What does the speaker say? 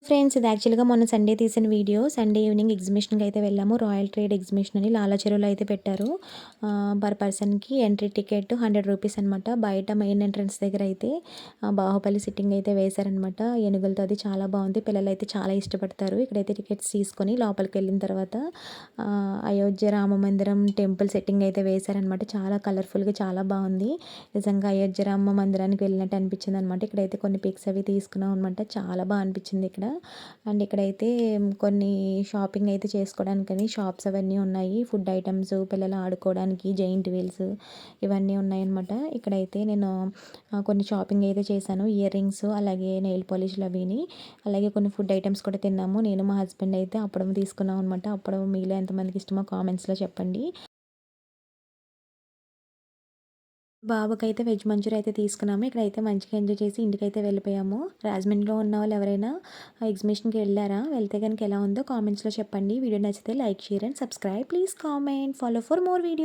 Friends ఇది యాక్చువల్‌గా మొన్న సండే తీసిన వీడియో. సండే ఈవినింగ్ ఎగ్జిబిషన్‌కి అయితే వెళ్ళాము. రాయల్ ట్రేడ్ ఎగ్జిబిషన్ అని లాలా చెరువులో అయితే పెట్టారు. పర్ పర్సన్‌కి ఎంట్రీ టికెట్ రూ. 100 అనమాట. బయట మెయిన్ ఎంట్రన్స్ దగ్గర అయితే బాహుబలి సిట్టింగ్ అయితే వేశారనమాట. ఏనుగులతో అది చాలా బాగుంది. పిల్లలైతే చాలా ఇష్టపడతారు. ఇక్కడైతే టికెట్స్ తీసుకొని లోపలికెళ్ళిన తర్వాత అయోధ్య రామ మందిరం టెంపుల్ సెట్టింగ్ అయితే వేశారనమాట. చాలా కలర్‌ఫుల్‌గా చాలా బాగుంది. నిజంగా అయోధ్య రామ మందిరానికి వెళ్ళినట్టు అనిపించిందనమాట. ఇక్కడైతే కొన్ని పిక్స్ అవి తీసుకున్నాం అనమాట. చాలా అనిపించింది ఇక్కడ. అండ్ ఇక్కడైతే కొన్ని షాపింగ్ అయితే చేసుకోవడానికని షాప్స్ అవన్నీ ఉన్నాయి. ఫుడ్ ఐటమ్స్, పిల్లలు ఆడుకోవడానికి జెయింట్ వీల్స్ ఇవన్నీ ఉన్నాయన్నమాట. ఇక్కడైతే నేను కొన్ని షాపింగ్ అయితే చేశాను. ఇయర్ రింగ్స్ అలాగే నెయిల్ పాలిష్లు అవిని. అలాగే కొన్ని ఫుడ్ ఐటమ్స్ కూడా తిన్నాము. నేను మా హస్బెండ్ అయితే అప్పడం తీసుకున్నాం అనమాట. అప్పడం మీలో ఎంతమందికి ఇష్టమో కామెంట్స్‌లో చెప్పండి. బాబుకైతే వెజ్ మంచూరియా అయితే తీసుకున్నాము. ఇక్కడైతే మంచిగా ఎంజాయ్ చేసి ఇంటికైతే వెళ్ళిపోయాము. రాజమండ్రిలో ఉన్న వాళ్ళు ఎవరైనా ఎగ్జిబిషన్‌కి వెళ్లారా? వెళ్తే గనుక ఎలా ఉందో కామెంట్స్‌లో చెప్పండి. వీడియో నచ్చితే like, share and subscribe. Please comment. Follow for more videos.